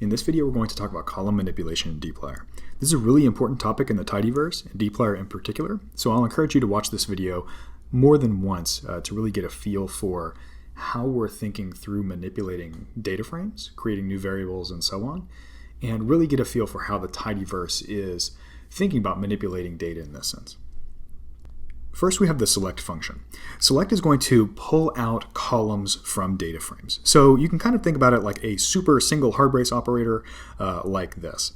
In this video, we're going to talk about column manipulation in dplyr. This is a really important topic in the tidyverse, and dplyr in particular, so I'll encourage you to watch this video more than once to really get a feel for how we're thinking through manipulating data frames, creating new variables, and so on, and really get a feel for how the tidyverse is thinking about manipulating data in this sense. First, we have the select function. Select is going to pull out columns from data frames. So you can kind of think about it like a super single hard brace operator like this.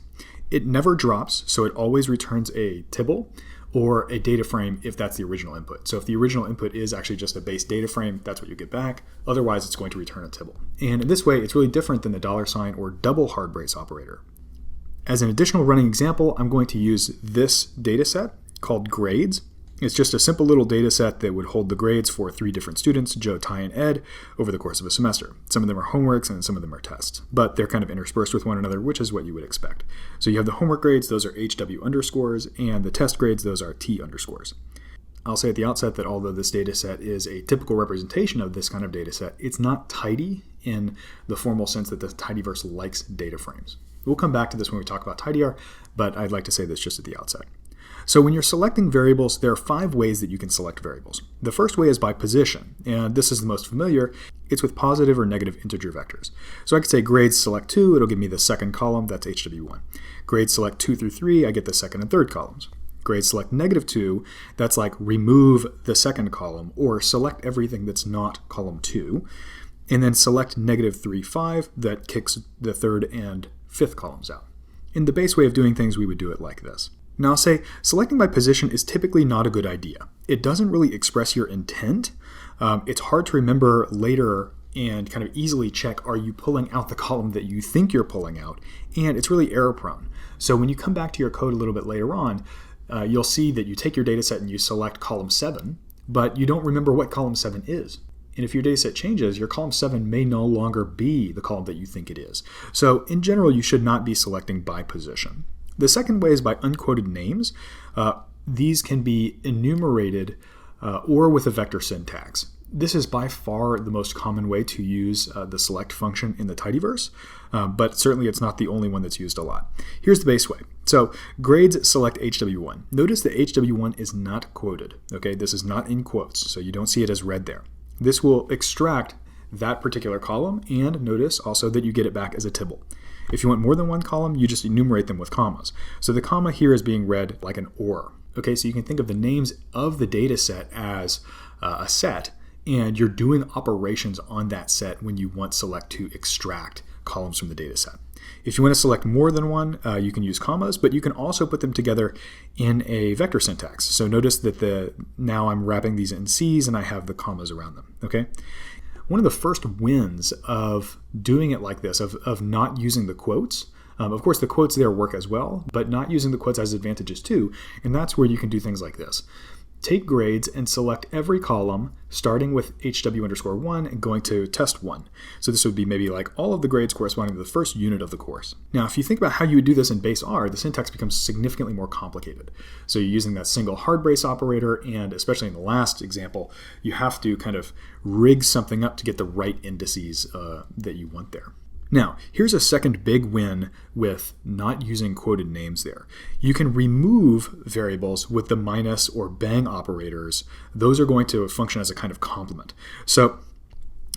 It never drops, so it always returns a tibble or a data frame if that's the original input. So if the original input is actually just a base data frame, that's what you get back. Otherwise, it's going to return a tibble. And in this way, it's really different than the $ or double hard brace operator. As an additional running example, I'm going to use this data set called grades. It's just a simple little data set that would hold the grades for 3 different students, Joe, Ty, and Ed, over the course of a semester. Some of them are homeworks and some of them are tests, but they're kind of interspersed with one another, which is what you would expect. So you have the homework grades, those are HW underscores, and the test grades, those are T underscores. I'll say at the outset that although this data set is a typical representation of this kind of data set, it's not tidy in the formal sense that the tidyverse likes data frames. We'll come back to this when we talk about tidyr, but I'd like to say this just at the outset. So when you're selecting variables, there are 5 ways that you can select variables. The first way is by position, and this is the most familiar. It's with positive or negative integer vectors. So I could say grades select 2, it'll give me the second column, that's HW1. Grades select 2 through 3, I get the second and third columns. Grades select -2, that's like remove the second column or select everything that's not column 2. And then select -3, 5, that kicks the third and fifth columns out. In the base way of doing things, we would do it like this. Now I'll say selecting by position is typically not a good idea. It doesn't really express your intent. It's hard to remember later and kind of easily check, are you pulling out the column that you think you're pulling out? And it's really error prone. So when you come back to your code a little bit later on, you'll see that you take your data set and you select column 7, but you don't remember what column 7 is. And if your data set changes, your column 7 may no longer be the column that you think it is. So in general, you should not be selecting by position. The second way is by uncoded names. These can be enumerated or with a vector syntax. This is by far the most common way to use the select function in the tidyverse, but certainly it's not the only one that's used a lot. Here's the base way. So grades select HW1. Notice that HW1 is not quoted. Okay, this is not in quotes, so you don't see it as red there. This will extract that particular column, and notice also that you get it back as a tibble. If you want more than one column, you just enumerate them with commas. So the comma here is being read like an or. Okay, so you can think of the names of the data set as a set, and you're doing operations on that set when you want select to extract columns from the data set. If you want to select more than one, you can use commas, but you can also put them together in a vector syntax. So notice that now I'm wrapping these in C's and I have the commas around them. Okay. One of the first wins of doing it like this, of not using the quotes, of course the quotes there work as well, but not using the quotes has advantages too, and that's where you can do things like this. Take grades and select every column starting with HW underscore 1 and going to test 1. So this would be maybe like all of the grades corresponding to the first unit of the course. Now if you think about how you would do this in base R, the syntax becomes significantly more complicated. So you're using that single hard brace operator, and especially in the last example, you have to kind of rig something up to get the right indices that you want there. Now, here's a second big win with not using quoted names there. You can remove variables with the minus or bang operators. Those are going to function as a kind of complement. So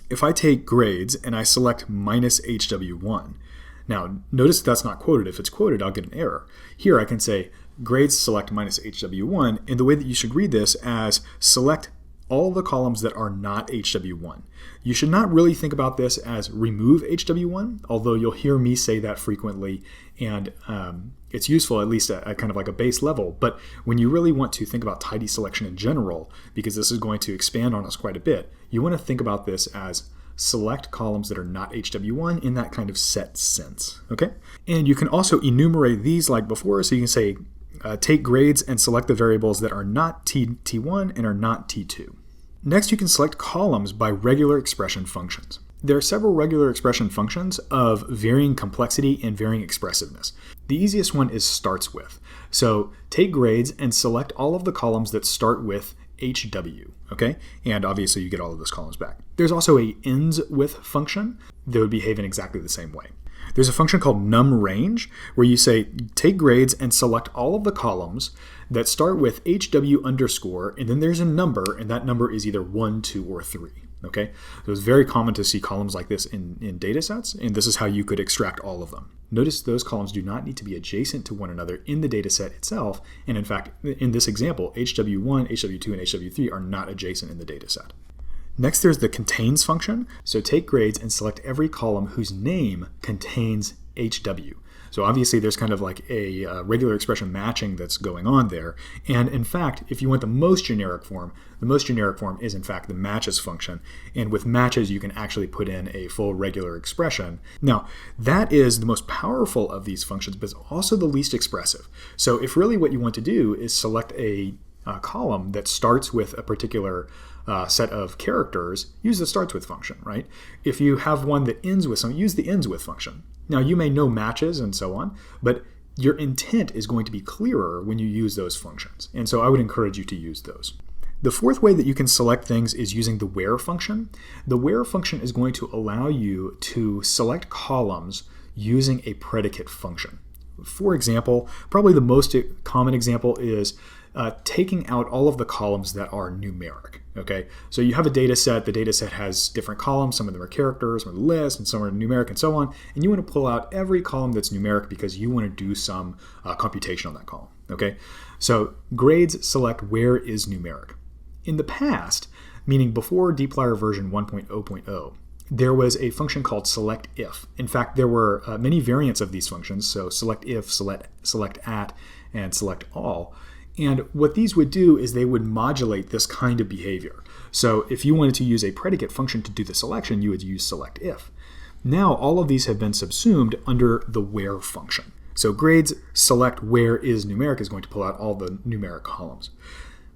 if I take grades and I select -HW1, now notice that's not quoted. If it's quoted, I'll get an error. Here I can say grades select -HW1, and the way that you should read this as select all the columns that are not HW1. You should not really think about this as remove HW1, although you'll hear me say that frequently, and it's useful at least at kind of like a base level. But when you really want to think about tidy selection in general, because this is going to expand on us quite a bit, you want to think about this as select columns that are not HW1 in that kind of set sense. Okay? And you can also enumerate these like before, so you can say take grades and select the variables that are not T1 and are not T2. Next, you can select columns by regular expression functions. There are several regular expression functions of varying complexity and varying expressiveness. The easiest one is starts with. So take grades and select all of the columns that start with HW, okay? And obviously you get all of those columns back. There's also a ends with function that would behave in exactly the same way. There's a function called numRange where you say take grades and select all of the columns that start with HW underscore, and then there's a number, and that number is either 1, 2, or 3. Okay, so it's very common to see columns like this in data sets, and this is how you could extract all of them. Notice those columns do not need to be adjacent to one another in the data set itself, and in fact, in this example, HW1, HW2, and HW3 are not adjacent in the data set. Next, there's the contains function. So take grades and select every column whose name contains HW. So obviously there's kind of like a regular expression matching that's going on there. And in fact, if you want the most generic form is in fact the matches function. And with matches, you can actually put in a full regular expression. Now, that is the most powerful of these functions, but it's also the least expressive. So if really what you want to do is select a column that starts with a particular set of characters, use the starts with function, right? If you have one that ends with something, use the ends with function. Now, you may know matches and so on, but your intent is going to be clearer when you use those functions. And so I would encourage you to use those. The fourth way that you can select things is using the where function. The where function is going to allow you to select columns using a predicate function. For example, probably the most common example is taking out all of the columns that are numeric. Okay, so you have a data set. The data set has different columns. Some of them are characters, some are lists, and some are numeric, and so on. And you want to pull out every column that's numeric because you want to do some computation on that column. Okay, so grades select where is numeric. In the past, meaning before dplyr version 1.0.0, there was a function called select if. In fact, there were many variants of these functions. So select if, select at, and select all. And what these would do is they would modulate this kind of behavior. So if you wanted to use a predicate function to do the selection, you would use select if. Now all of these have been subsumed under the where function. So grades select where is numeric is going to pull out all the numeric columns.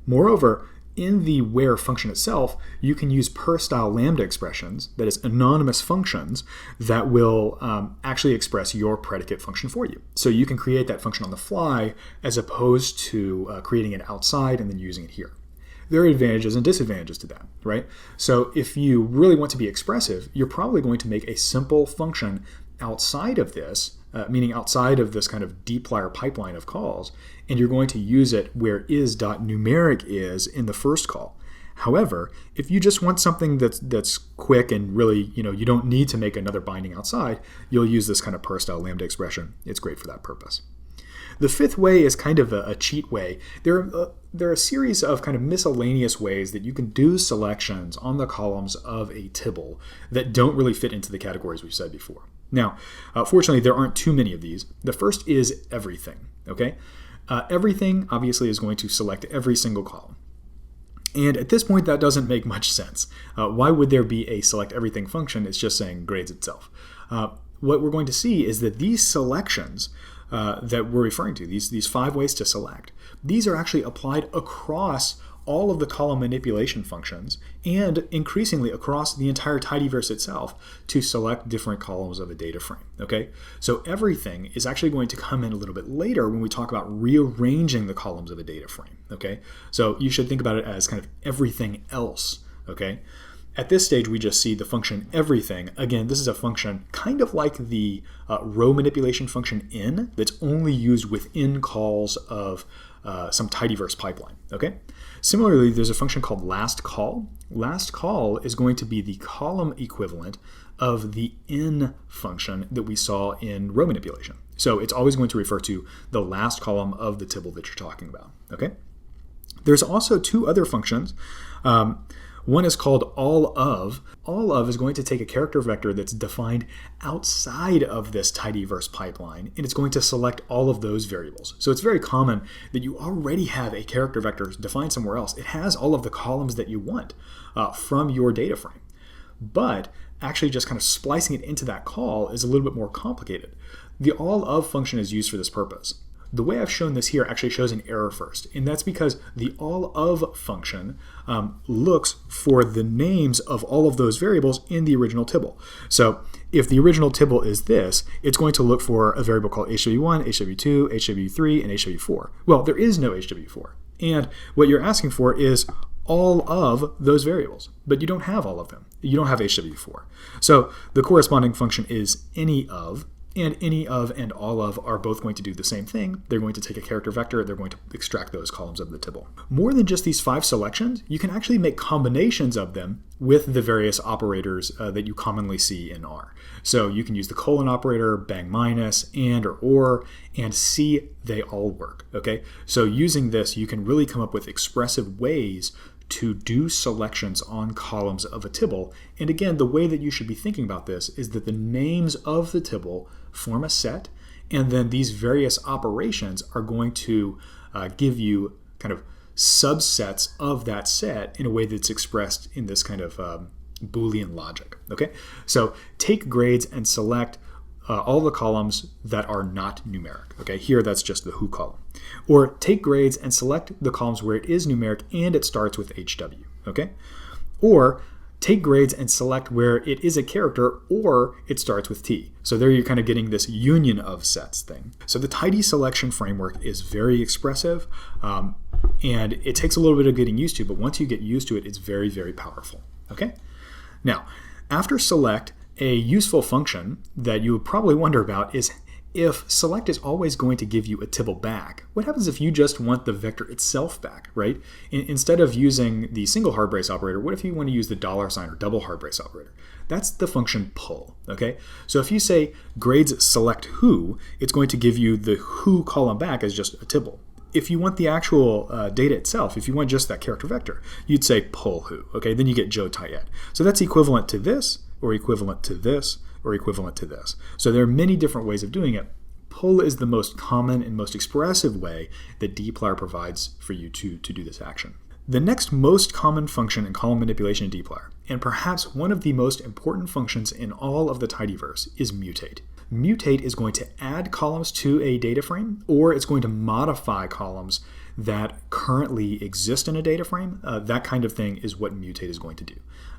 Moreover, in the where function itself, you can use per-style lambda expressions, that is anonymous functions, that will actually express your predicate function for you. So you can create that function on the fly as opposed to creating it outside and then using it here. There are advantages and disadvantages to that, right? So if you really want to be expressive, you're probably going to make a simple function outside of this, meaning outside of this kind of dplyr pipeline of calls, and you're going to use it where is.numeric is in the first call. However, if you just want something that's quick and really, you don't need to make another binding outside, you'll use this kind of per-style lambda expression. It's great for that purpose. The fifth way is kind of a cheat way. There are a series of kind of miscellaneous ways that you can do selections on the columns of a tibble that don't really fit into the categories we've said before. Now, fortunately, there aren't too many of these. The first is everything, okay? Everything, obviously, is going to select every single column. And at this point, that doesn't make much sense. Why would there be a select everything function? It's just saying grades itself. What we're going to see is that these selections that we're referring to, these 5 ways to select, these are actually applied across all of the column manipulation functions and increasingly across the entire tidyverse itself to select different columns of a data frame. Okay, so everything is actually going to come in a little bit later when we talk about rearranging the columns of a data frame. Okay, so you should think about it as kind of everything else. Okay, at this stage we just see the function everything. Again, this is a function kind of like the row manipulation function in that's only used within calls of some tidyverse pipeline. Okay. Similarly, there's a function called last call. Last call is going to be the column equivalent of the in function that we saw in row manipulation. So it's always going to refer to the last column of the tibble that you're talking about. Okay. There's also 2 other functions. One is called all of. All of is going to take a character vector that's defined outside of this tidyverse pipeline, and it's going to select all of those variables. So it's very common that you already have a character vector defined somewhere else. It has all of the columns that you want from your data frame. But actually just kind of splicing it into that call is a little bit more complicated. The all of function is used for this purpose. The way I've shown this here actually shows an error first, and that's because the all of function looks for the names of all of those variables in the original tibble. So if the original tibble is this, it's going to look for a variable called HW1, HW2, HW3, and HW4. Well, there is no HW4, and what you're asking for is all of those variables, but you don't have all of them. You don't have HW4. So the corresponding function is any of, and any of and all of are both going to do the same thing. They're going to take a character vector, they're going to extract those columns of the tibble. More than just these 5 selections, you can actually make combinations of them with the various operators that you commonly see in R. So you can use the colon operator, bang minus, and or, and see they all work, okay? So using this, you can really come up with expressive ways to do selections on columns of a tibble. And again, the way that you should be thinking about this is that the names of the tibble form a set, and then these various operations are going to give you kind of subsets of that set in a way that's expressed in this kind of Boolean logic. Okay, so take grades and select all the columns that are not numeric. Okay, here that's just the who column. Or take grades and select the columns where it is numeric and it starts with HW. Okay, or take grades and select where it is a character or it starts with T. So there you're kind of getting this union of sets thing. So the tidy selection framework is very expressive, and it takes a little bit of getting used to, but once you get used to it, it's very, very powerful. Okay? Now, after select, a useful function that you would probably wonder about is if select is always going to give you a tibble back, what happens if you just want the vector itself back, right? Instead of using the single hard brace operator, what if you want to use the $ or double hard brace operator? That's the function pull, okay? So if you say grades select who, it's going to give you the who column back as just a tibble. If you want the actual data itself, if you want just that character vector, you'd say pull who, okay? Then you get Joe Tayet. So that's equivalent to this, or equivalent to this, or equivalent to this. So there are many different ways of doing it. Pull is the most common and most expressive way that dplyr provides for you to do this action. The next most common function in column manipulation in dplyr, and perhaps one of the most important functions in all of the tidyverse, is mutate. Mutate is going to add columns to a data frame, or it's going to modify columns that currently exist in a data frame. That kind of thing is what mutate is going to do.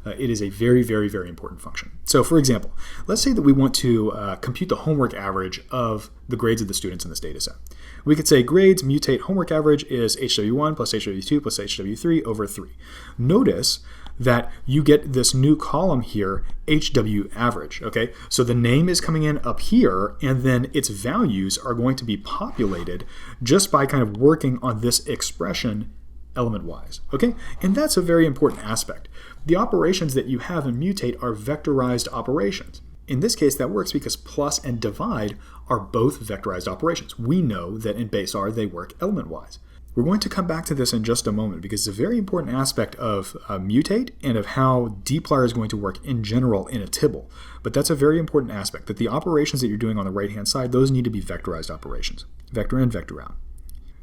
It is a very, very, very important function. So for example, let's say that we want to compute the homework average of the grades of the students in this data set. We could say grades mutate homework average is HW1 plus HW2 plus HW3 over 3. Notice that you get this new column here, HW average, okay? So the name is coming in up here, and then its values are going to be populated just by kind of working on this expression element-wise, okay? And that's a very important aspect. The operations that you have in mutate are vectorized operations. In this case, that works because plus and divide are both vectorized operations. We know that in base R, they work element-wise. We're going to come back to this in just a moment because it's a very important aspect of mutate and of how dplyr is going to work in general in a tibble. But that's a very important aspect, that the operations that you're doing on the right-hand side, those need to be vectorized operations. Vector in, vector out.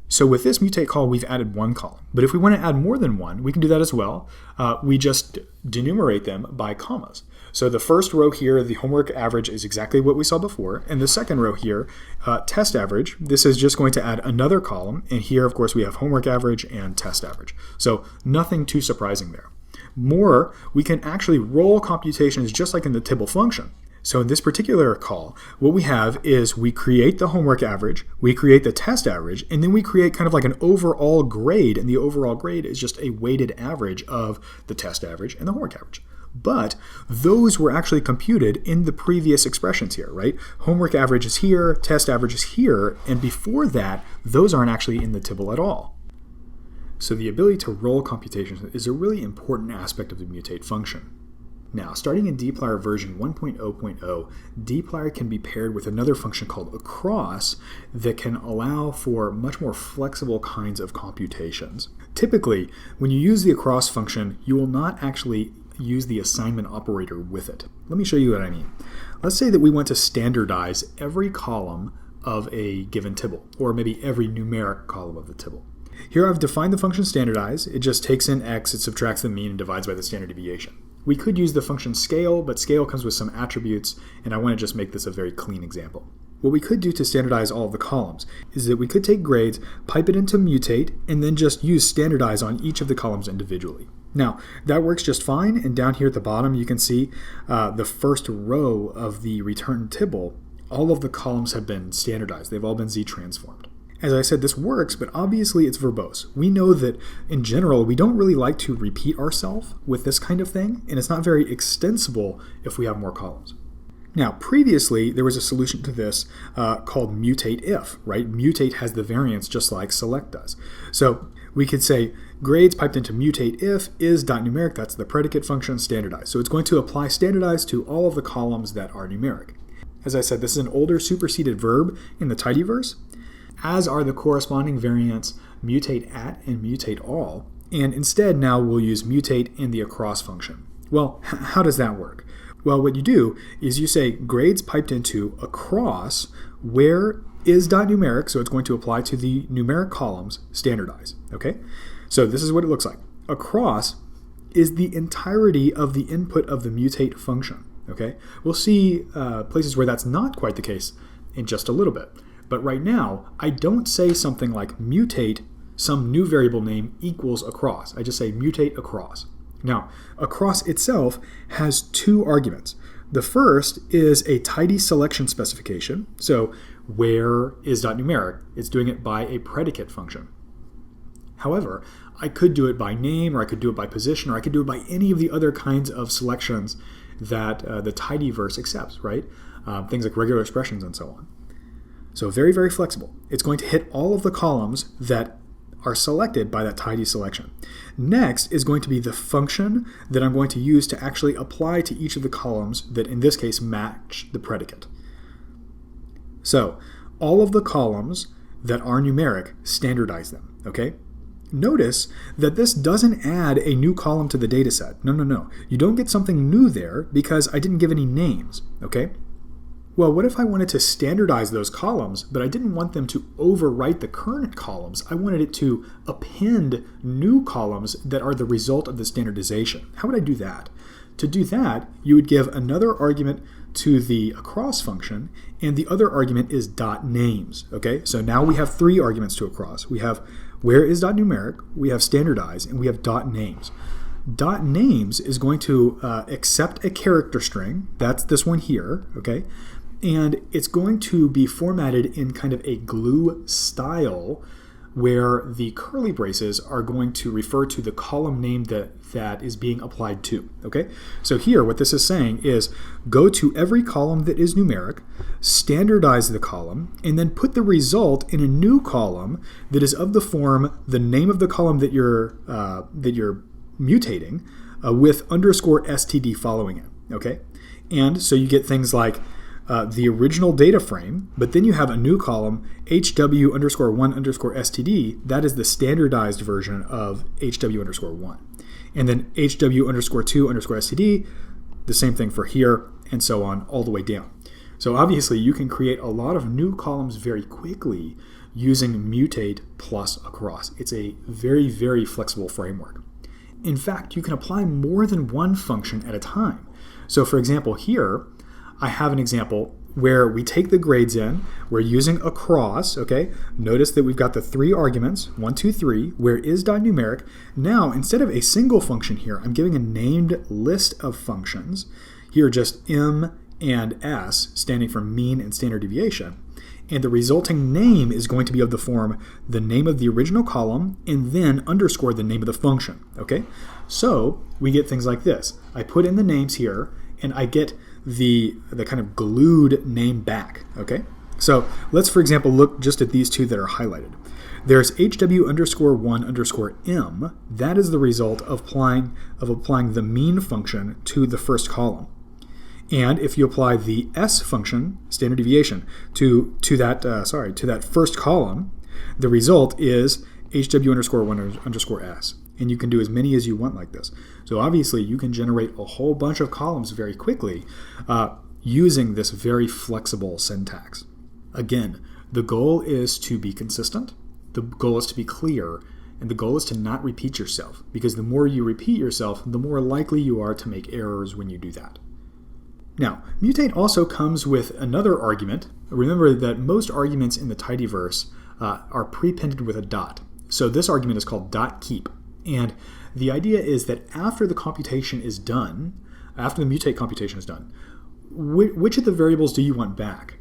So with this mutate call, we've added one column. But if we want to add more than one, we can do that as well. We just denumerate them by commas. So the first row here, the homework average, is exactly what we saw before. And the second row here, test average, this is just going to add another column. And here, of course, we have homework average and test average. So nothing too surprising there. More, we can actually roll computations just like in the tibble function. So in this particular call, what we have is we create the homework average, we create the test average, and then we create kind of like an overall grade, and the overall grade is just a weighted average of the test average and the homework average. But those were actually computed in the previous expressions here, right? Homework average is here, test average is here, and before that, those aren't actually in the tibble at all. So the ability to roll computations is a really important aspect of the mutate function. Now, starting in dplyr version 1.0.0, dplyr can be paired with another function called across that can allow for much more flexible kinds of computations. Typically, when you use the across function, you will not actually use the assignment operator with it. Let me show you what I mean. Let's say that we want to standardize every column of a given tibble, or maybe every numeric column of the tibble. Here I've defined the function standardize. It just takes in x, it subtracts the mean, and divides by the standard deviation. We could use the function scale, but scale comes with some attributes, and I want to just make this a very clean example. What we could do to standardize all of the columns is that we could take grades, pipe it into mutate, and then just use standardize on each of the columns individually. Now, that works just fine, and down here at the bottom you can see the first row of the return tibble, all of the columns have been standardized. They've all been z-transformed. As I said, this works, but obviously it's verbose. We know that in general, we don't really like to repeat ourselves with this kind of thing, and it's not very extensible if we have more columns. Now, previously, there was a solution to this called mutate if, right? Mutate has the variance just like select does. So we could say grades piped into mutate if is .numeric, that's the predicate function, standardized. So it's going to apply standardized to all of the columns that are numeric. As I said, this is an older superseded verb in the tidyverse, as are the corresponding variants mutate at and mutate all. And instead, now we'll use mutate in the across function. Well, how does that work? Well, what you do is you say grades piped into across where is .numeric, so it's going to apply to the numeric columns, standardized, okay? So this is what it looks like. Across is the entirety of the input of the mutate function, okay? We'll see places where that's not quite the case in just a little bit. But right now, I don't say something like mutate some new variable name equals across. I just say mutate across. Now, across itself has two arguments. The first is a tidy selection specification. So where is .numeric? It's doing it by a predicate function. However, I could do it by name, or I could do it by position, or I could do it by any of the other kinds of selections that the tidyverse accepts, right? Things like regular expressions and so on. So very, very flexible. It's going to hit all of the columns that are selected by that tidy selection. Next is going to be the function that I'm going to use to actually apply to each of the columns that in this case match the predicate. So all of the columns that are numeric, standardize them, okay? Notice that this doesn't add a new column to the data set. No. You don't get something new there because I didn't give any names, okay? Well, what if I wanted to standardize those columns, but I didn't want them to overwrite the current columns? I wanted it to append new columns that are the result of the standardization. How would I do that? To do that, you would give another argument to the across function, and the other argument is .names, okay? So now we have three arguments to across. We have where is .numeric, we have standardized, and we have .names. .names is going to accept a character string, that's this one here, okay? And it's going to be formatted in kind of a glue style where the curly braces are going to refer to the column name that is being applied to, okay? So here what this is saying is go to every column that is numeric, standardize the column, and then put the result in a new column that is of the form the name of the column that you're mutating with _std following it, okay? And so you get things like the original data frame, but then you have a new column, HW_1_std, that is the standardized version of HW_1. And then HW_2_std, the same thing for here, and so on, all the way down. So obviously you can create a lot of new columns very quickly using mutate plus across. It's a very, very flexible framework. In fact, you can apply more than one function at a time. So for example, here, I have an example where we take the grades in, we're using across, okay? Notice that we've got the three arguments, 1, 2, 3, where is .numeric. Now, instead of a single function here, I'm giving a named list of functions. Here, just M and S, standing for mean and standard deviation. And the resulting name is going to be of the form the name of the original column and then underscore the name of the function, okay? So we get things like this. I put in the names here, and I get the kind of glued name back, okay? So let's, for example, look just at these two that are highlighted. There's HW_1_M. That is the result of applying the mean function to the first column. And if you apply the S function, standard deviation, to that first column, the result is HW_1_S. And you can do as many as you want like this. So obviously you can generate a whole bunch of columns very quickly using this very flexible syntax. Again, the goal is to be consistent, the goal is to be clear, and the goal is to not repeat yourself, because the more you repeat yourself, the more likely you are to make errors when you do that. Now, mutate also comes with another argument. Remember that most arguments in the tidyverse are prepended with a dot. So this argument is called .keep. And the idea is that after the computation is done, after the mutate computation is done, which of the variables do you want back?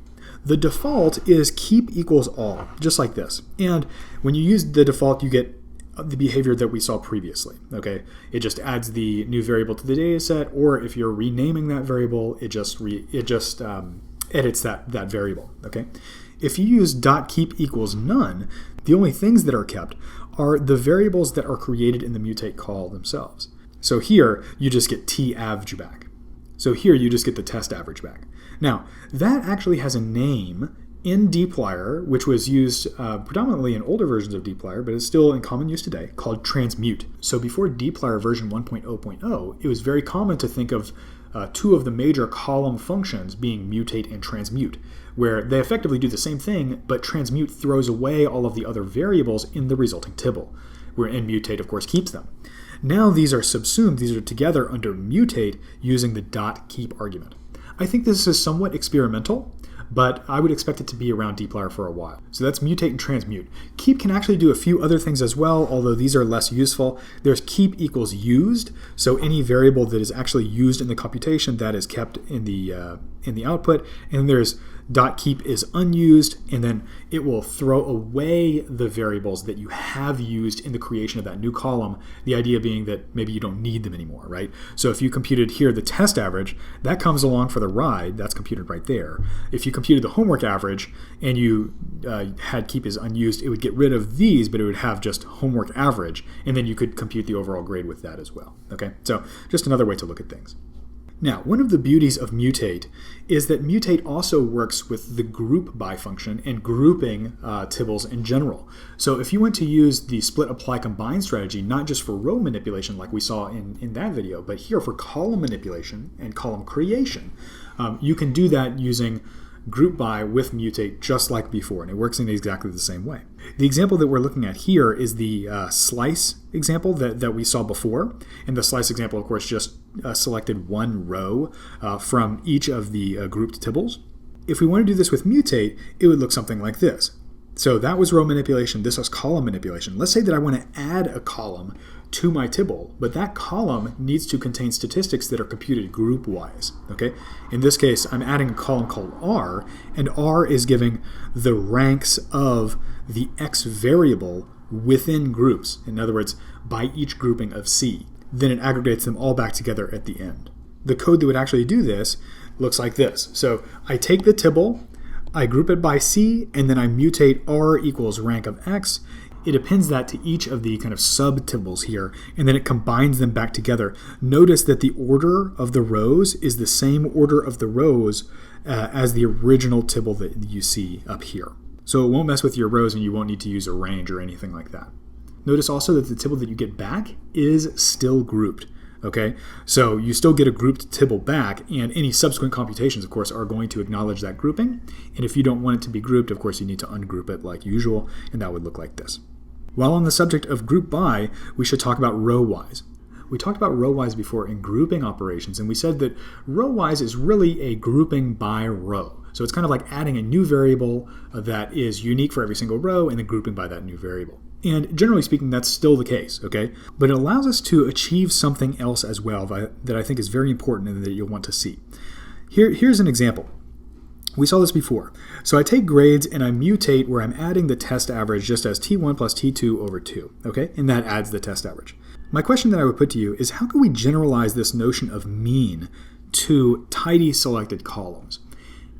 The default is keep equals all, just like this. And when you use the default, you get the behavior that we saw previously. Okay, it just adds the new variable to the data set, or if you're renaming that variable, it just edits that variable. Okay, if you use .keep equals none, the only things that are kept are the variables that are created in the mutate call themselves. So here you just get t_average back. So here you just get the test average back. Now that actually has a name in dplyr, which was used predominantly in older versions of dplyr, but is still in common use today, called transmute. So before dplyr version 1.0.0, it was very common to think of two of the major column functions being mutate and transmute, where they effectively do the same thing, but transmute throws away all of the other variables in the resulting tibble, wherein mutate, of course, keeps them. Now these are subsumed, these are together under mutate using the .keep argument. I think this is somewhat experimental, but I would expect it to be around dplyr for a while. So that's mutate and transmute. Keep can actually do a few other things as well, although these are less useful. There's keep equals used, so any variable that is actually used in the computation, that is kept in the output. And there's .keep is unused, and then it will throw away the variables that you have used in the creation of that new column, the idea being that maybe you don't need them anymore, right? So if you computed here the test average, that comes along for the ride, that's computed right there. If you computed the homework average and you had keep is unused, it would get rid of these, but it would have just homework average, and then you could compute the overall grade with that as well, okay? So just another way to look at things. Now, one of the beauties of mutate is that mutate also works with the group by function and grouping tibbles in general. So if you went to use the split apply combine strategy, not just for row manipulation like we saw in that video, but here for column manipulation and column creation, you can do that using group by with mutate just like before, and it works in exactly the same way. The example that we're looking at here is the slice example that we saw before, and the slice example, of course, just selected one row from each of the grouped tibbles. If we want to do this with mutate, it would look something like this. So that was row manipulation, this was column manipulation. Let's say that I want to add a column to my tibble, but that column needs to contain statistics that are computed group-wise, okay? In this case, I'm adding a column called R, and R is giving the ranks of the X variable within groups. In other words, by each grouping of C. Then it aggregates them all back together at the end. The code that would actually do this looks like this. So I take the tibble, I group it by C, and then I mutate R equals rank of X. It appends that to each of the kind of sub-tibbles here, and then it combines them back together. Notice that the order of the rows is the same order of the rows as the original tibble that you see up here. So it won't mess with your rows, and you won't need to use a range or anything like that. Notice also that the tibble that you get back is still grouped. Okay, so you still get a grouped tibble back, and any subsequent computations, of course, are going to acknowledge that grouping. And if you don't want it to be grouped, of course, you need to ungroup it like usual, and that would look like this. While on the subject of group by, we should talk about Rowwise. We talked about Rowwise before in grouping operations, and we said that Rowwise is really a grouping by row. So it's kind of like adding a new variable that is unique for every single row and then grouping by that new variable. And generally speaking, that's still the case, okay? But it allows us to achieve something else as well that I think is very important and that you'll want to see. Here's an example. We saw this before. So I take grades and I mutate where I'm adding the test average just as T1 plus T2 over 2, okay? And that adds the test average. My question that I would put to you is how can we generalize this notion of mean to tidy selected columns?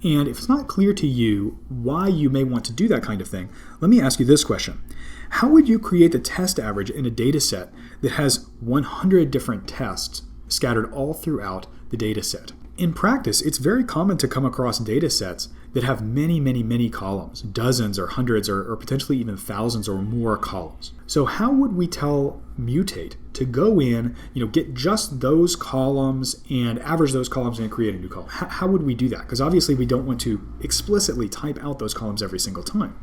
And if it's not clear to you why you may want to do that kind of thing, let me ask you this question. How would you create the test average in a data set that has 100 different tests scattered all throughout the data set? In practice, it's very common to come across data sets that have many, many, many columns, dozens or hundreds or potentially even thousands or more columns. So how would we tell Mutate to go in, get just those columns and average those columns and create a new column? How would we do that? Because obviously we don't want to explicitly type out those columns every single time.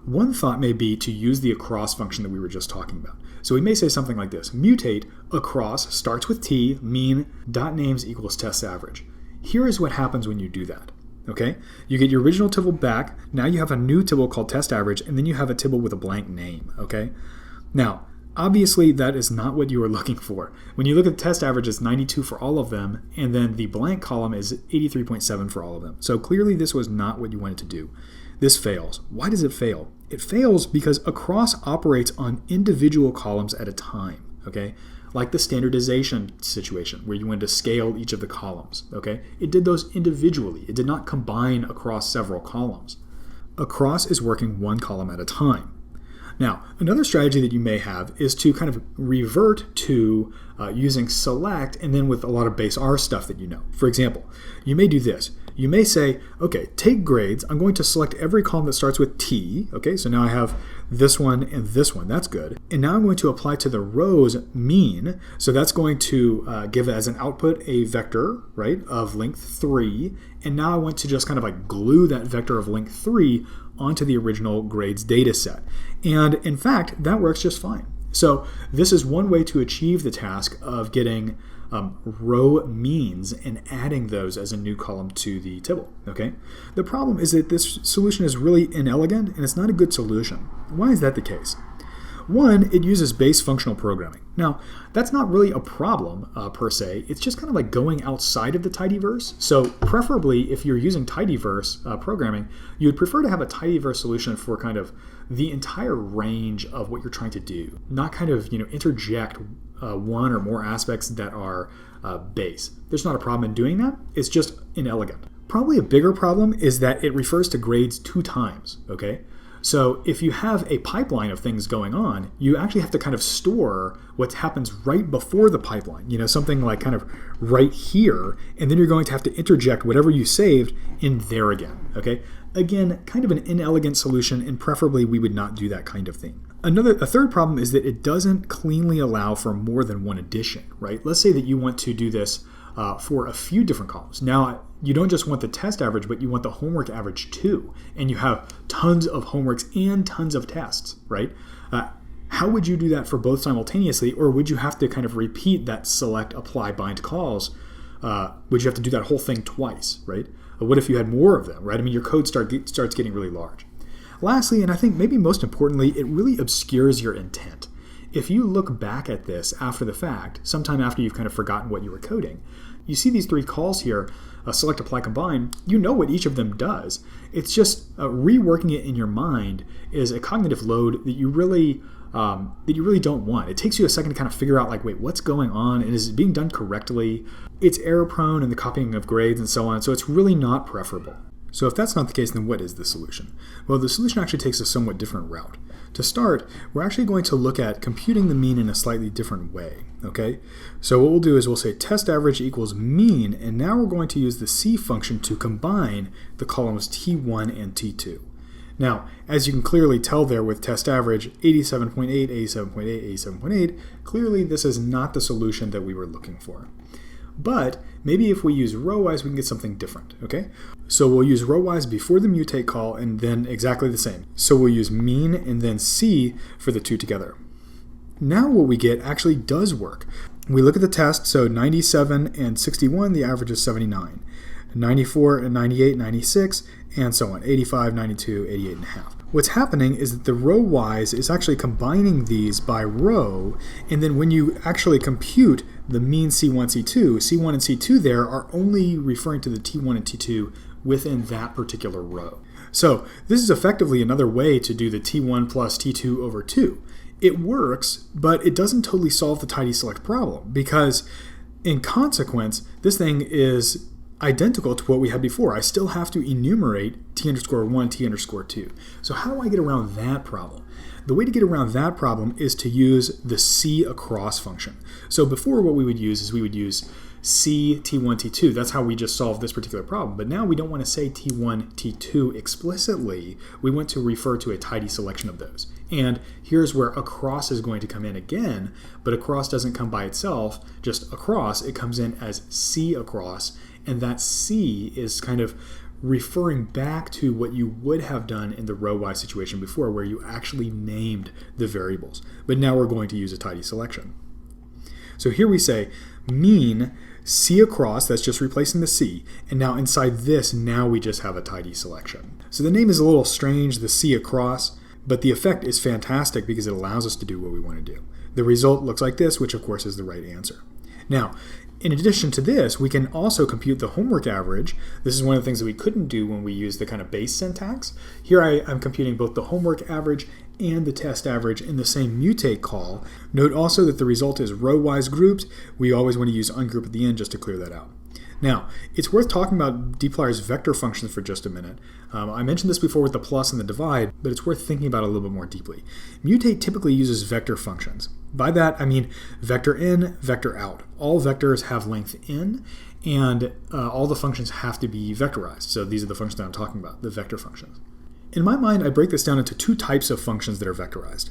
One thought may be to use the across function that we were just talking about. So we may say something like this. Mutate across starts with T, mean, .names equals test average. Here is what happens when you do that. Okay? You get your original tibble back. Now you have a new tibble called test average, and then you have a tibble with a blank name. Okay? Now, Obviously, that is not what you are looking for. When you look at the test average, it's 92 for all of them, and then the blank column is 83.7 for all of them. So clearly this was not what you wanted to do. This fails. Why does it fail? It fails because across operates on individual columns at a time, okay? Like the standardization situation where you wanted to scale each of the columns, okay? It did those individually. It did not combine across several columns. Across is working one column at a time. Now, another strategy that you may have is to kind of revert to using select and then with a lot of base R stuff that you know. For example, you may do this. You may say, okay, take grades. I'm going to select every column that starts with T. Okay, so now I have this one and this one. That's good. And now I'm going to apply to the rows mean. So that's going to give as an output a vector, right, of length 3. And now I want to just kind of like glue that vector of length 3 onto the original grades data set. And in fact, that works just fine. So this is one way to achieve the task of getting row means and adding those as a new column to the table, okay? The problem is that this solution is really inelegant and it's not a good solution. Why is that the case? One, it uses base functional programming. Now, that's not really a problem per se. It's just kind of like going outside of the tidyverse. So preferably, if you're using tidyverse programming, you would prefer to have a tidyverse solution for kind of the entire range of what you're trying to do, not kind of interject one or more aspects that are base. There's not a problem in doing that. It's just inelegant. Probably a bigger problem is that it refers to grades 2 times, okay? So if you have a pipeline of things going on, you actually have to kind of store what happens right before the pipeline, something like kind of right here, and then you're going to have to interject whatever you saved in there again, okay? Again, kind of an inelegant solution, and preferably we would not do that kind of thing. A third problem is that it doesn't cleanly allow for more than one addition, right? Let's say that you want to do this for a few different columns. Now, you don't just want the test average, but you want the homework average too. And you have tons of homeworks and tons of tests, right? How would you do that for both simultaneously? Or would you have to kind of repeat that select, apply, bind calls? Would you have to do that whole thing twice, right? What if you had more of them, right? I mean, your code starts getting really large. Lastly, and I think maybe most importantly, it really obscures your intent. If you look back at this after the fact, sometime after you've kind of forgotten what you were coding, you see these 3 calls here, select, apply, combine. You know what each of them does. It's just reworking it in your mind is a cognitive load that you really don't want. It takes you a second to kind of figure out, like, wait, what's going on? And is it being done correctly? It's error prone in the copying of grades and so on, so it's really not preferable. So if that's not the case, then what is the solution? Well, the solution actually takes a somewhat different route. To start, we're actually going to look at computing the mean in a slightly different way, okay? So what we'll do is we'll say test average equals mean, and now we're going to use the C function to combine the columns T1 and T2. Now, as you can clearly tell there with test average 87.8, 87.8, 87.8, clearly this is not the solution that we were looking for. But maybe if we use Rowwise, we can get something different, okay? So we'll use Rowwise before the mutate call and then exactly the same. So we'll use mean and then C for the 2 together. Now what we get actually does work. We look at the test, so 97 and 61, the average is 79. 94 and 98, 96, and so on, 85, 92, 88 and a half. What's happening is that the Rowwise is actually combining these by row, and then when you actually compute the mean C1, C1 and C2 there are only referring to the T1 and T2 within that particular row. So this is effectively another way to do the T1 plus T2 over 2. It works, but it doesn't totally solve the tidy select problem because in consequence, this thing is identical to what we had before. I still have to enumerate T_1, T_2. So how do I get around that problem? The way to get around that problem is to use the C across function. So before what we would use is we would use C, T1, T2. That's how we just solved this particular problem. But now we don't want to say T1, T2 explicitly. We want to refer to a tidy selection of those. And here's where across is going to come in again, but across doesn't come by itself, just across. It comes in as C across, and that C is kind of referring back to what you would have done in the Rowwise situation before, where you actually named the variables. But now we're going to use a tidy selection. So here we say mean C across, that's just replacing the C, and now inside this, now we just have a tidy selection. So the name is a little strange, the C across, but the effect is fantastic because it allows us to do what we want to do. The result looks like this, which of course is the right answer. Now, in addition to this, we can also compute the homework average. This is one of the things that we couldn't do when we used the kind of base syntax. Here I'm computing both the homework average and the test average in the same mutate call. Note also that the result is row-wise grouped. We always want to use ungroup at the end just to clear that out. Now, it's worth talking about dplyr's vector functions for just a minute. I mentioned this before with the plus and the divide, but it's worth thinking about it a little bit more deeply. Mutate typically uses vector functions. By that, I mean vector in, vector out. All vectors have length in, and all the functions have to be vectorized. So these are the functions that I'm talking about, the vector functions. In my mind, I break this down into two types of functions that are vectorized.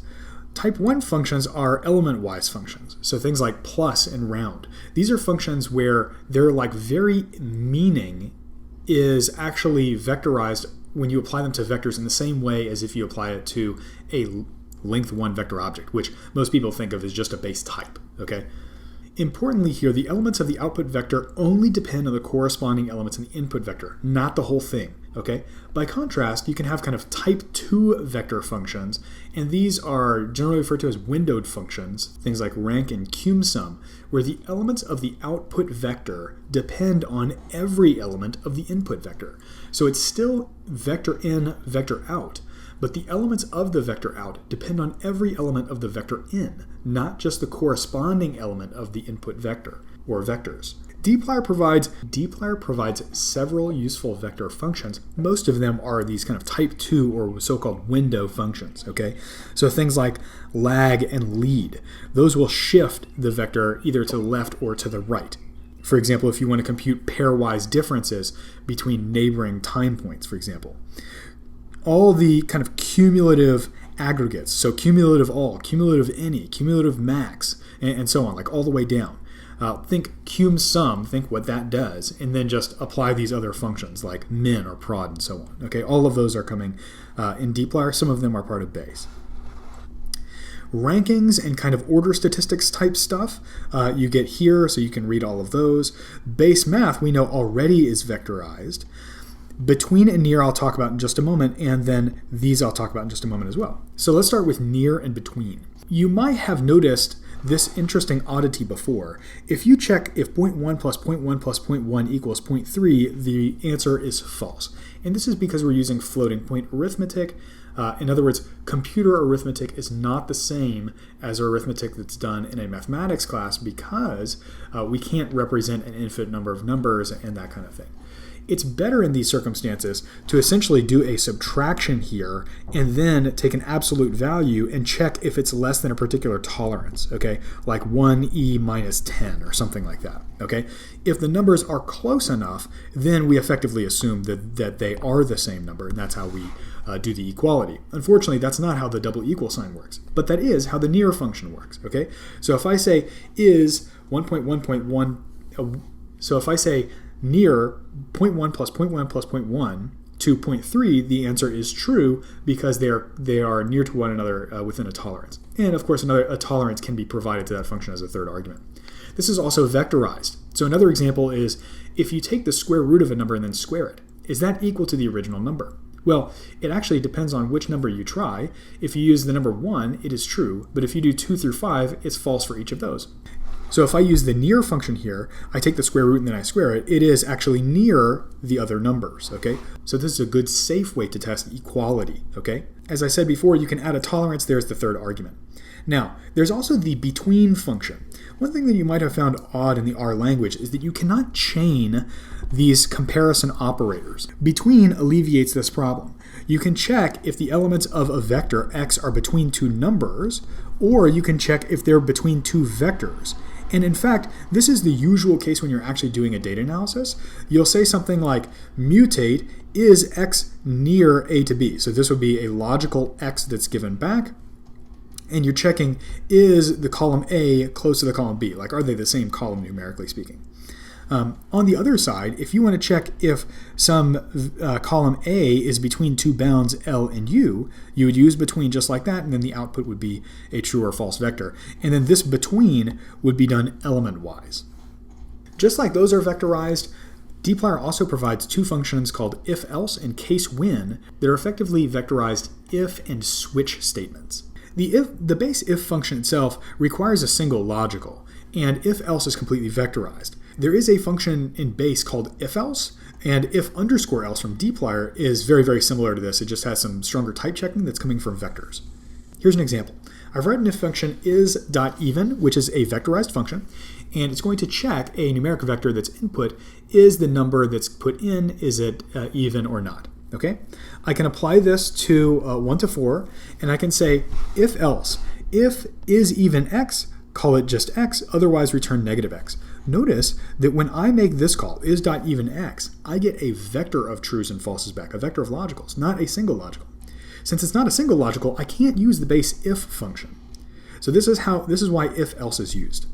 Type 1 functions are element-wise functions, so things like plus and round. These are functions where their very meaning is actually vectorized when you apply them to vectors in the same way as if you apply it to a length 1 vector object, which most people think of as just a base type, okay? Importantly here, the elements of the output vector only depend on the corresponding elements in the input vector, not the whole thing, okay? By contrast, you can have kind of type 2 vector functions, and these are generally referred to as windowed functions, things like rank and cumsum, where the elements of the output vector depend on every element of the input vector. So it's still vector in, vector out, but the elements of the vector out depend on every element of the vector in, not just the corresponding element of the input vector, or vectors. dplyr provides several useful vector functions. Most of them are these kind of type 2 or so-called window functions, okay? So things like lag and lead, those will shift the vector either to the left or to the right. For example, if you want to compute pairwise differences between neighboring time points, for example. All the kind of cumulative aggregates, so cumulative all, cumulative any, cumulative max, and so on, like all the way down. Think cumsum, think what that does, and then just apply these other functions like min or prod and so on. Okay, all of those are coming in dplyr. Some of them are part of base. Rankings and kind of order statistics type stuff you get here, so you can read all of those. Base math we know already is vectorized. Between and near I'll talk about in just a moment, and then these I'll talk about in just a moment as well. So let's start with near and between. You might have noticed this interesting oddity before. If you check if 0.1 plus 0.1 plus 0.1 equals 0.3, the answer is false. And this is because we're using floating point arithmetic. In other words, computer arithmetic is not the same as arithmetic that's done in a mathematics class because we can't represent an infinite number of numbers and that kind of thing. It's better in these circumstances to essentially do a subtraction here and then take an absolute value and check if it's less than a particular tolerance, okay? Like 1e minus 10 or something like that, okay? If the numbers are close enough, then we effectively assume that they are the same number, and that's how we do the equality. Unfortunately, that's not how the double equal sign works, but that is how the near function works, okay? So if I say is 1.1.1, so if I say near 0.1 plus 0.1 plus 0.1 to 0.3, the answer is true because they are near to one another within a tolerance. And of course, a tolerance can be provided to that function as a third argument. This is also vectorized. So another example is if you take the square root of a number and then square it, is that equal to the original number? Well, it actually depends on which number you try. If you use the number 1, it is true, but if you do 2 through 5, it's false for each of those. So if I use the near function here, I take the square root and then I square it, it is actually near the other numbers, okay? So this is a good safe way to test equality, okay? As I said before, you can add a tolerance, there's the third argument. Now, there's also the between function. One thing that you might have found odd in the R language is that you cannot chain these comparison operators. Between alleviates this problem. You can check if the elements of a vector x are between two numbers, or you can check if they're between two vectors. And in fact, this is the usual case when you're actually doing a data analysis. You'll say something like mutate is x near a to b. So this would be a logical x that's given back. And you're checking, is the column A close to the column B? Like, are they the same column numerically speaking? On the other side, if you want to check if some column A is between two bounds L and U, you would use between just like that, and then the output would be a true or false vector. And then this between would be done element-wise. Just like those are vectorized, dplyr also provides two functions called ifelse and casewin that are effectively vectorized if and switch statements. The base if function itself requires a single logical, and if-else is completely vectorized. There is a function in base called ifelse, and if_else from dplyr is very, very similar to this. It just has some stronger type checking that's coming from vectors. Here's an example. I've written if function is.even, which is a vectorized function, and it's going to check a numeric vector that's input. Is the number that's put in, is it even or not? Okay? I can apply this to 1 to 4, and I can say if else. If is even x, call it just x, otherwise return negative x. Notice that when I make this call, is.even x, I get a vector of trues and falses back, a vector of logicals, not a single logical. Since it's not a single logical, I can't use the base if function. So this is why if else is used.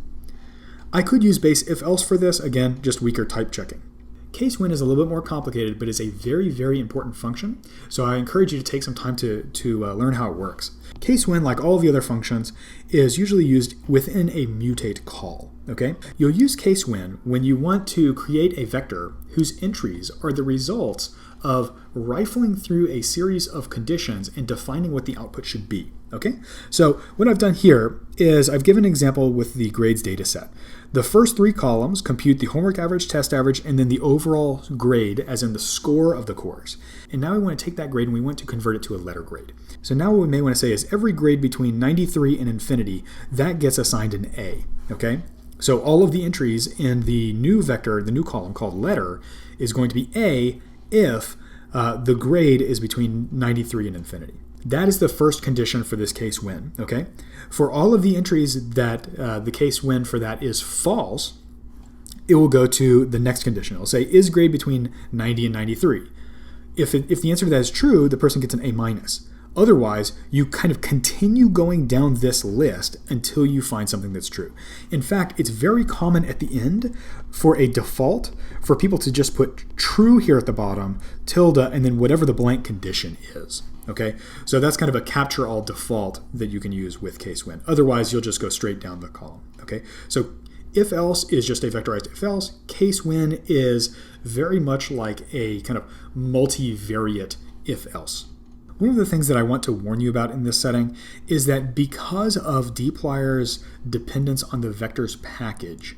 I could use base if else for this, again, just weaker type checking. Casewin is a little bit more complicated, but is a very, very important function. So I encourage you to take some time to learn how it works. Casewin, like all of the other functions, is usually used within a mutate call. Okay? You'll use casewin when you want to create a vector whose entries are the results of rifling through a series of conditions and defining what the output should be. Okay? So what I've done here is I've given an example with the grades data set. The first 3 columns compute the homework average, test average, and then the overall grade, as in the score of the course. And now we want to take that grade and we want to convert it to a letter grade. So now what we may want to say is every grade between 93 and infinity, that gets assigned an A. Okay? So all of the entries in the new vector, the new column called letter, is going to be A if the grade is between 93 and infinity. That is the first condition for this casewin, okay? For all of the entries that the casewin for that is false, it will go to the next condition. It'll say, is grade between 90 and 93? If the answer to that is true, the person gets an A-. Otherwise, you kind of continue going down this list until you find something that's true. In fact, it's very common at the end for a default for people to just put true here at the bottom, tilde, and then whatever the blank condition is. Okay, so that's kind of a capture all default that you can use with casewin. Otherwise, you'll just go straight down the column. Okay, so if else is just a vectorized if else. Casewin is very much like a kind of multivariate if else. One of the things that I want to warn you about in this setting is that because of dplyr's dependence on the vectors package,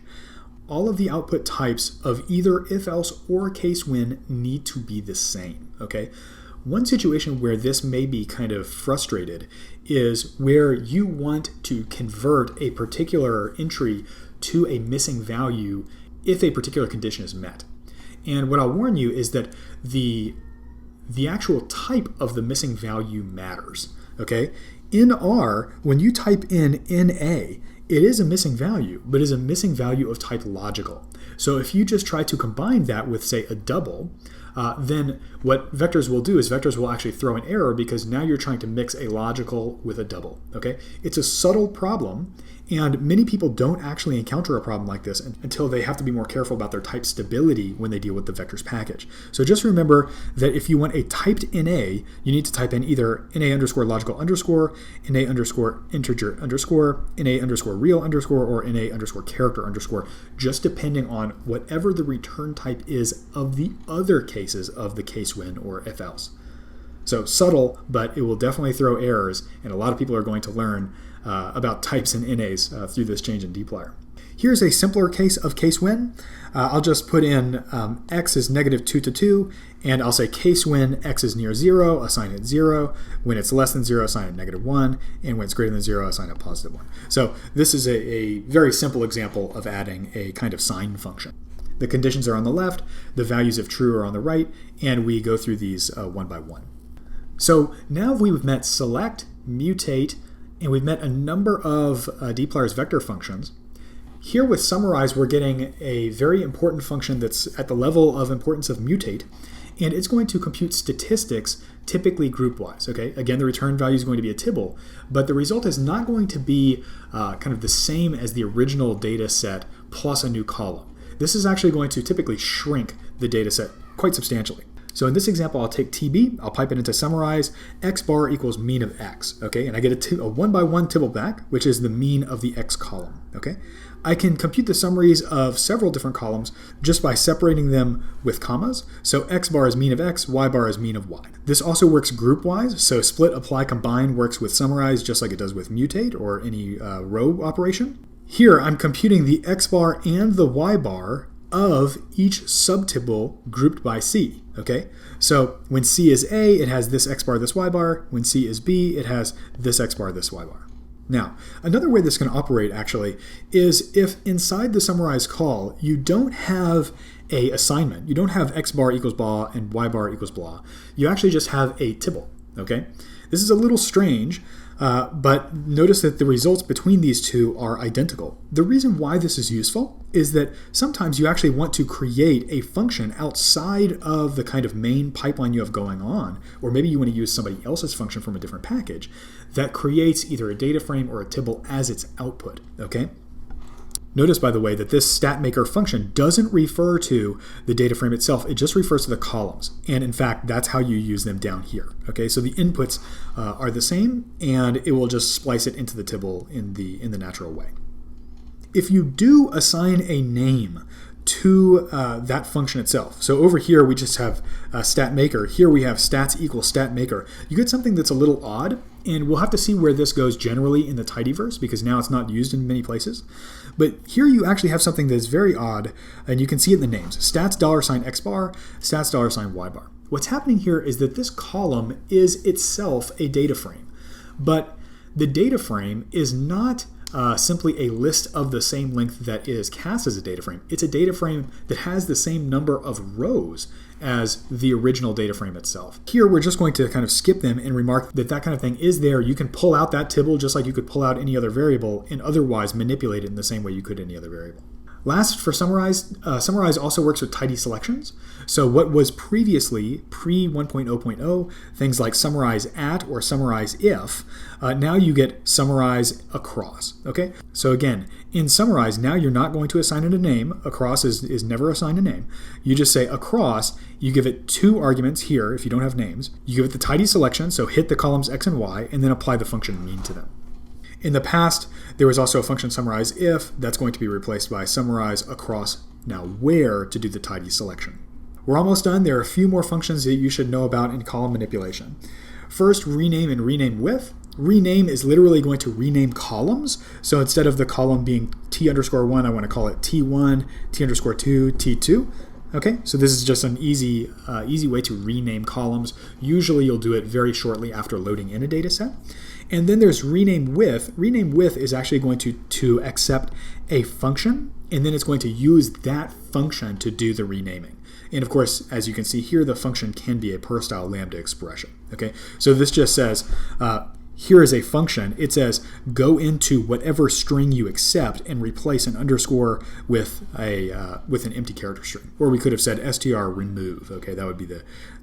all of the output types of either if else or casewin need to be the same. Okay. One situation where this may be kind of frustrated is where you want to convert a particular entry to a missing value if a particular condition is met. And what I'll warn you is that the actual type of the missing value matters. Okay? In R, when you type in NA, it is a missing value, but it is a missing value of type logical. So if you just try to combine that with, say, a double, then what vectors will do is vectors will actually throw an error because now you're trying to mix a logical with a double. Okay? It's a subtle problem, and many people don't actually encounter a problem like this until they have to be more careful about their type stability when they deal with the vectors package. So just remember that if you want a typed NA, you need to type in either NA underscore logical underscore, NA underscore integer underscore, NA underscore real underscore, or NA underscore character underscore, just depending on whatever the return type is of the other cases of the casewin or if else. So subtle, but it will definitely throw errors, and a lot of people are going to learn about types and NAs through this change in dplyr. Here's a simpler case of casewin. I'll just put in x is -2 to 2, and I'll say casewin x is near 0, assign it 0. When it's less than 0, assign it -1, and when it's greater than 0, assign it +1. So this is a very simple example of adding a kind of sign function. The conditions are on the left, the values of true are on the right, and we go through these one by one. So now we've met select, mutate, and we've met a number of dplyr's vector functions. Here with summarize, we're getting a very important function that's at the level of importance of mutate, and it's going to compute statistics typically group-wise. Okay, again, the return value is going to be a tibble, but the result is not going to be kind of the same as the original data set plus a new column. This is actually going to typically shrink the data set quite substantially. So in this example, I'll take TB, I'll pipe it into summarize, x bar equals mean of x, okay? And I get a one-by-one tibble back, which is the mean of the x column, okay? I can compute the summaries of several different columns just by separating them with commas. So x bar is mean of x, y bar is mean of y. This also works group-wise, so split, apply, combine works with summarize just like it does with mutate or any row operation. Here, I'm computing the x bar and the y bar of each subtibble grouped by C, okay? So when C is A, it has this x bar, this y bar. When C is B, it has this x bar, this y bar. Now, another way this can operate actually is if inside the summarize call, you don't have a assignment, you don't have x bar equals blah and y bar equals blah, you actually just have a tibble, okay? This is a little strange, but notice that the results between these two are identical. The reason why this is useful is that sometimes you actually want to create a function outside of the kind of main pipeline you have going on, or maybe you want to use somebody else's function from a different package that creates either a data frame or a tibble as its output, okay? Notice, by the way, that this StatMaker function doesn't refer to the data frame itself. It just refers to the columns. And in fact, that's how you use them down here. Okay, so the inputs are the same, and it will just splice it into the tibble in the natural way. If you do assign a name to that function itself, so over here we just have StatMaker. Here we have stats equals StatMaker. You get something that's a little odd, and we'll have to see where this goes generally in the tidyverse because now it's not used in many places. But here you actually have something that's very odd, and you can see it in the names. Stats $x bar, stats $y bar. What's happening here is that this column is itself a data frame, but the data frame is not simply a list of the same length that is cast as a data frame. It's a data frame that has the same number of rows as the original data frame itself. Here we're just going to kind of skip them and remark that that kind of thing is there. You can pull out that tibble just like you could pull out any other variable and otherwise manipulate it in the same way you could any other variable. Last, for summarize, summarize also works with tidy selections. So what was previously, pre 1.0.0, things like summarize at or summarize if, now you get summarize across, okay? So again, in summarize, now you're not going to assign it a name. Across is never assigned a name. You just say across, you give it two arguments here if you don't have names. You give it the tidy selection, so hit the columns x and y, and then apply the function mean to them. In the past, there was also a function summarize if. That's going to be replaced by summarize across now where to do the tidy selection. We're almost done. There are a few more functions that you should know about in column manipulation. First, rename and rename with. Rename is literally going to rename columns. So instead of the column being t_1, I want to call it t1, t_2, t2. Okay, so this is just an easy way to rename columns. Usually you'll do it very shortly after loading in a data set. And then there's rename with. Rename with is actually going to accept a function, and then it's going to use that function to do the renaming. And of course, as you can see here, the function can be a per-style lambda expression. Okay, so this just says, here is a function. It says go into whatever string you accept and replace an underscore with an empty character string. Or we could have said str remove. Okay, that would be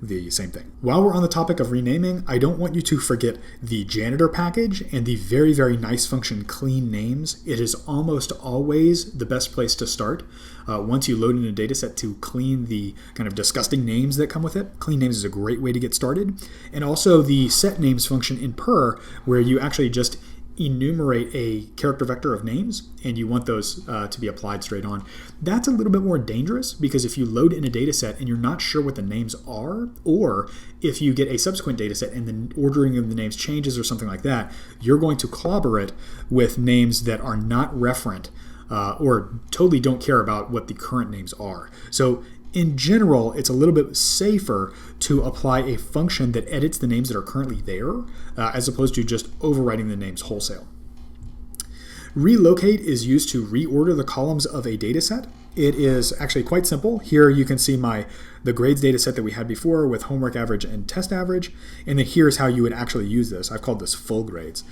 the same thing. While we're on the topic of renaming, I don't want you to forget the janitor package and the very, very nice function clean names. It is almost always the best place to start. Once you load in a data set to clean the kind of disgusting names that come with it. Clean names is a great way to get started. And also the set names function in per, where you actually just enumerate a character vector of names and you want those to be applied straight on. That's a little bit more dangerous because if you load in a data set and you're not sure what the names are, or if you get a subsequent data set and the ordering of the names changes or something like that, you're going to clobber it with names that are not referent or totally don't care about what the current names are. So in general, it's a little bit safer to apply a function that edits the names that are currently there as opposed to just overwriting the names wholesale. Relocate is used to reorder the columns of a data set. It is actually quite simple. Here you can see the grades data set that we had before with homework average and test average. And then here's how you would actually use this. I've called this full grades.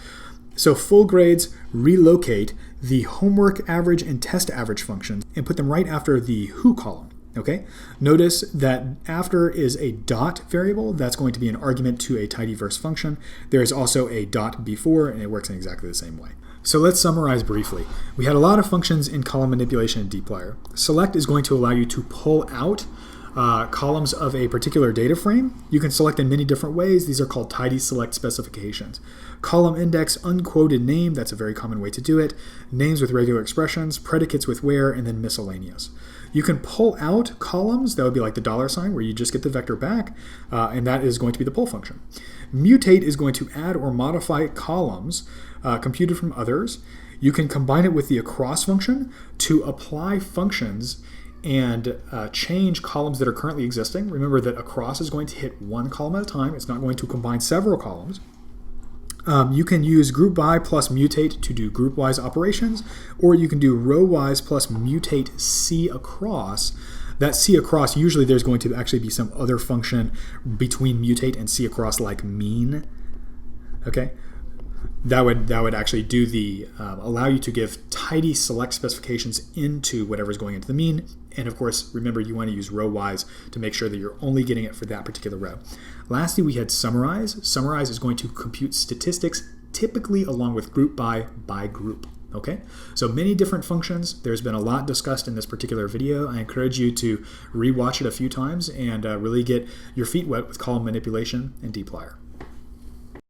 So full grades relocate the homework average and test average functions and put them right after the who column. Okay, notice that after is a dot variable. That's going to be an argument to a tidyverse function. There is also a dot before, and it works in exactly the same way. So let's summarize briefly. We had a lot of functions in column manipulation in dplyr. Select is going to allow you to pull out columns of a particular data frame. You can select in many different ways. These are called tidy select specifications. Column index, unquoted name, that's a very common way to do it. Names with regular expressions, predicates with where, and then miscellaneous. You can pull out columns. That would be like the $, where you just get the vector back, and that is going to be the pull function. Mutate is going to add or modify columns computed from others. You can combine it with the across function to apply functions and change columns that are currently existing. Remember that across is going to hit one column at a time. It's not going to combine several columns. You can use group by plus mutate to do group-wise operations, or you can do row-wise plus mutate C across. That C across, usually there's going to actually be some other function between mutate and C across, like mean. Okay, that would actually do the allow you to give tidy select specifications into whatever's going into the mean. And of course, remember, you want to use row-wise to make sure that you're only getting it for that particular row. Lastly, we had summarize. Summarize is going to compute statistics, typically along with group by group. Okay, so many different functions. There's been a lot discussed in this particular video. I encourage you to rewatch it a few times and really get your feet wet with column manipulation and dplyr.